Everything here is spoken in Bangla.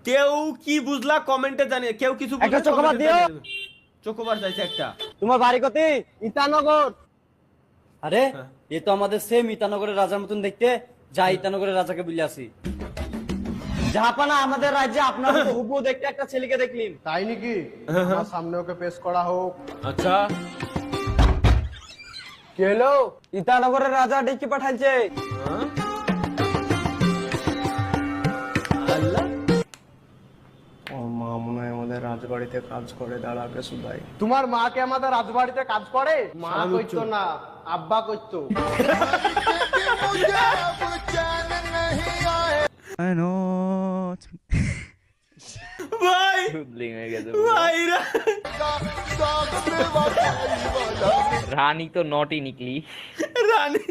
কেউ কি বুঝলা কমেন্টে জানিয়ে, কেউ কিছু বুঝলে একটা চকোবার comment এ দিও। জানিয়ে দেবে। চকোবার চাইছে একটা। তোমার বাড়ি কোথায়? ইতানগর। আরে হ্যাঁ। এ তো আমাদের সেম ইতানগরের রাজার মতন দেখতে, যা ইতানগরের রাজাকে বলে আসি। জাহাপানা, আমাদের রাজ্যে আপনার মতো হুবহু দেখতে একটা ছেলেকে দেখলিম। তাই নাকি? আমার সামনে ওকে পেশ করা হোক। আচ্ছা কি হলো? ইতানগরের রাজা ডেকে পাঠাইছে। হ্যাঁ? আল্লাহ, ওর মা মনে হয় আমাদের রাজবাড়িতে কাজ করে, দাঁড়াবে সুদাই। তোমার মাকে আমাদের রাজবাড়িতে কাজ করে? মা স্বামী কইতো চোর। না, আব্বা কইতো। ভাই ভাইরা रानी तो नॉटी निकली। রানী